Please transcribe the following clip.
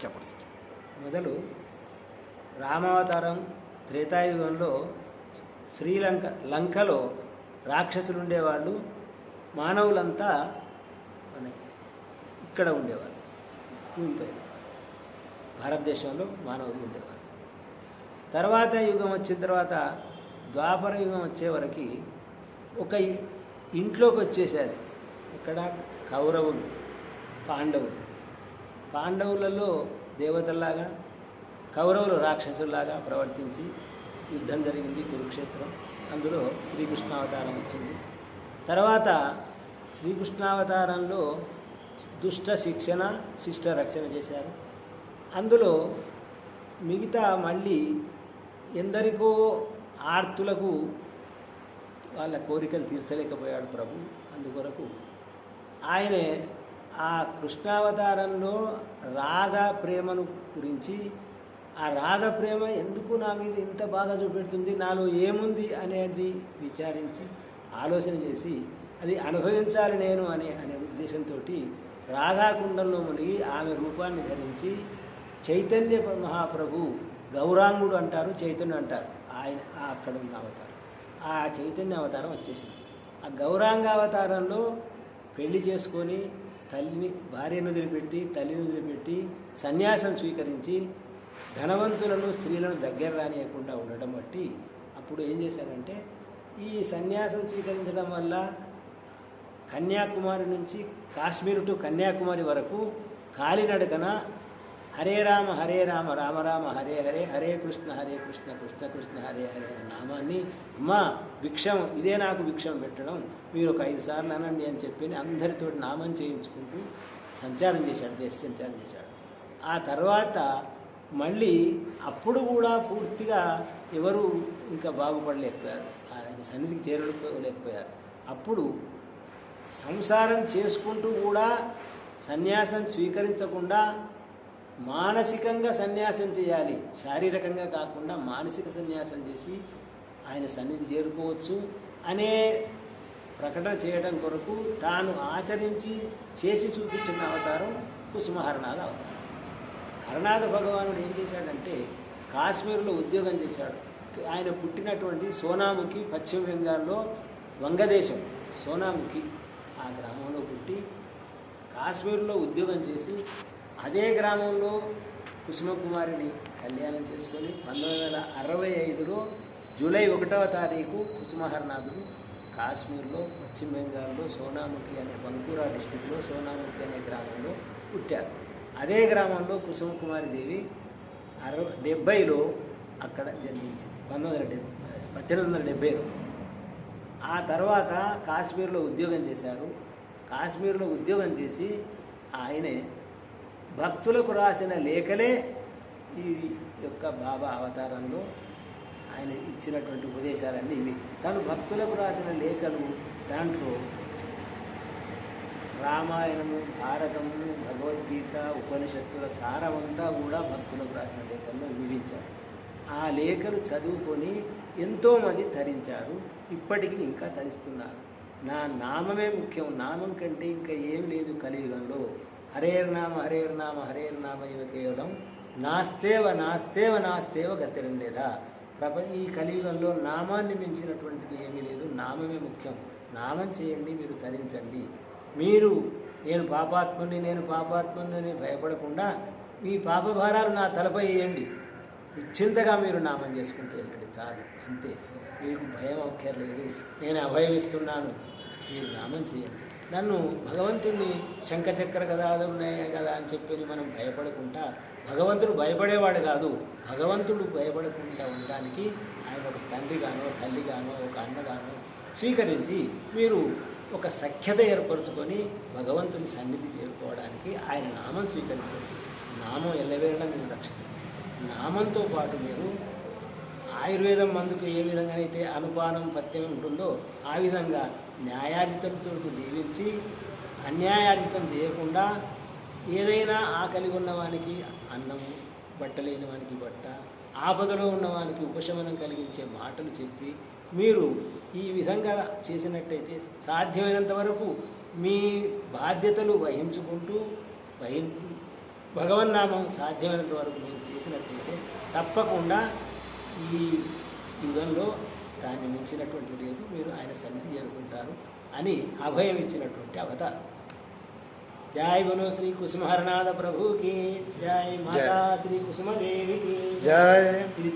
చెప్పండి సార్. మొదలు రామావతారం త్రేతాయుగంలో లంకలో రాక్షసులు ఉండేవాళ్ళు, మానవులంతా మన ఇక్కడ ఉండేవారు, భూమిపై భారతదేశంలో మానవులు ఉండేవారు. తర్వాత యుగం వచ్చిన తర్వాత ద్వాపర యుగం వచ్చే వరకు ఒక ఇంట్లోకి వచ్చేసేది. ఇక్కడ కౌరవులు, పాండవులలో దేవతల్లాగా, కౌరవులు రాక్షసుల్లాగా ప్రవర్తించి యుద్ధం జరిగింది, కురుక్షేత్రం. అందులో శ్రీకృష్ణావతారం వచ్చింది. తర్వాత శ్రీకృష్ణావతారంలో దుష్ట శిక్షణ, శిష్ట రక్షణ చేశారు. అందులో మిగతా మళ్ళీ ఎందరికో ఆర్తులకు వాళ్ళ కోరికలు తీర్చలేకపోయాడు ప్రభు. అందుకొరకు ఆయనే ఆ కృష్ణావతారంలో రాధా ప్రేమను గురించి, ఆ రాధా ప్రేమ ఎందుకు నా మీద ఇంత బాగా చూపెడుతుంది, నాలో ఏముంది అనేది విచారించి ఆలోచన చేసి అది అనుభవించాలి నేను అనే ఉద్దేశంతో రాధాకుండంలో మునిగి ఆమె రూపాన్ని ధరించి చైతన్య మహాప్రభు, గౌరాంగుడు అంటారు, చైతన్య అంటారు, ఆయన అక్కడ ఉన్న అవతారం, ఆ చైతన్య అవతారం వచ్చేసింది. ఆ గౌరాంగ అవతారంలో పెళ్లి చేసుకొని భార్యను వదిలిపెట్టి, తల్లిని వదిలిపెట్టి సన్యాసం స్వీకరించి ధనవంతులను, స్త్రీలను దగ్గర రానియకుండా ఉండటం బట్టి అప్పుడు ఏం చేశారంటే, ఈ సన్యాసం స్వీకరించడం వల్ల కన్యాకుమారి నుంచి కాశ్మీర్ టు కన్యాకుమారి వరకు కాలినడకన హరే రామ రామ రామ హరే హరే, హరే కృష్ణ కృష్ణ కృష్ణ హరే హరే అనే నామాన్ని, అమ్మా భిక్షం ఇదే నాకు భిక్షం పెట్టడం, మీరు ఒక 5 సార్లు అనండి అని చెప్పి అందరితో నామం చేయించుకుంటూ సంచారం చేశాడు, దేశ సంచారం చేశాడు. ఆ తర్వాత మళ్ళీ అప్పుడు కూడా పూర్తిగా ఎవరు ఇంకా బాగుపడలేకపోయారు, ఆయన సన్నిధికి చేరుకోలేకపోయారు. అప్పుడు సంసారం చేసుకుంటూ కూడా సన్యాసం స్వీకరించకుండా మానసికంగా సన్యాసం చేయాలి, శారీరకంగా కాకుండా మానసిక సన్యాసం చేసి ఆయన సన్నిధి చేరుకోవచ్చు అనే ప్రకటన చేయడం కొరకు తాను ఆచరించి చేసి చూపించిన అవతారం కుసుమహరనాథ అవతారం. హరనాథ భగవానుడు ఏం చేశాడంటే కాశ్మీర్లో ఉద్యోగం చేశాడు. ఆయన పుట్టినటువంటి సోనాముఖి, పశ్చిమ బెంగాల్లో వంగదేశం సోనాముఖి, ఆ గ్రామంలో పుట్టి కాశ్మీర్లో ఉద్యోగం చేసి అదే గ్రామంలో కుసుమకుమారిని కళ్యాణం చేసుకొని 1965లో జూలై 1వ తారీఖు కుసుమహరనాథుడు కాశ్మీర్లో, పశ్చిమ బెంగాల్లో సోనాముఖి అనే బంకురా డిస్టిక్లో సోనాముఖి అనే గ్రామంలో పుట్టారు. అదే గ్రామంలో కుసుమకుమారి దేవి 70లో అక్కడ జన్మించింది, 1870లో. ఆ తర్వాత కాశ్మీర్లో ఉద్యోగం చేశారు. కాశ్మీర్లో ఉద్యోగం చేసి ఆయనే భక్తులకు రాసిన లేఖలే ఈ యొక్క బాబా అవతారంలో ఆయన ఇచ్చినటువంటి ఉపదేశాలన్నీ ఇవి. తను భక్తులకు రాసిన లేఖలు, దాంట్లో రామాయణము, భారతము, భగవద్గీత, ఉపనిషత్తుల సారమంతా కూడా భక్తులకు రాసిన లేఖల్లో వివరించారు. ఆ లేఖలు చదువుకొని ఎంతోమంది తరించారు, ఇప్పటికీ ఇంకా తరిస్తున్నారు. నా నామమే ముఖ్యం, నామం కంటే ఇంకా ఏం లేదు కలియుగంలో. హరేర్నామ హరేర్నామ హరేర్నామ ఇవ కేవలం నాస్తేవ నాస్తేవ నాస్తేవ గతిరండేదా. ఈ కలియుగంలో నామాన్ని మించినటువంటిది ఏమీ లేదు, నామమే ముఖ్యం. నామం చేయండి, మీరు తరించండి. మీరు నేను పాపాత్ముని అని భయపడకుండా మీ పాపభారాలు నా తలపై వేయండి, నిశ్చింతగా మీరు నామం చేసుకుంటూ వెళ్ళండి, చాలు, అంతే. మీకు భయం అక్కర్లేదు, నేను అభయం ఇస్తున్నాను, మీరు నామం చేయండి. నన్ను భగవంతుణ్ణి శంఖచక్ర గదాలు ఉన్నాయి కదా అని చెప్పి మనం భయపడకుండా, భగవంతుడు భయపడేవాడు కాదు, భగవంతుడు భయపడకుండా ఉండడానికి ఆయన ఒక తండ్రిగానో తల్లిగానో ఒక అన్నగానో స్వీకరించి మీరు ఒక సఖ్యత ఏర్పరచుకొని భగవంతుని సన్నిధి చేరుకోవడానికి ఆయన నామం స్వీకరించండి. నామం ఎల్లవేళ మీరు రక్షించండి. నామంతో పాటు మీరు ఆయుర్వేదం మందుకు ఏ విధంగానైతే అనుపానం పథ్యం ఉంటుందో ఆ విధంగా న్యాయాధితంతో జీవించి అన్యాయాధితం చేయకుండా ఏదైనా ఆకలి ఉన్నవానికి అన్నము, బట్టలేని వానికి బట్ట, ఆపదలో ఉన్నవానికి ఉపశమనం కలిగించే మాటలు చెప్పి మీరు ఈ విధంగా చేసినట్టయితే సాధ్యమైనంత వరకు మీ బాధ్యతలు వహించుకుంటూ భగవన్నామం సాధ్యమైనంత వరకు మీరు చేసినట్లయితే తప్పకుండా ఈ యుగంలో దాన్ని మించినటువంటి లేదు, మీరు ఆయన సన్నిధి చేరుకుంటారు అని అభయం ఇచ్చినటువంటి అవతారం. జై బలో శ్రీ కుసుమహరనాథ ప్రభుకి జై, మాతా శ్రీ కుసుమదేవికి జై. ఇది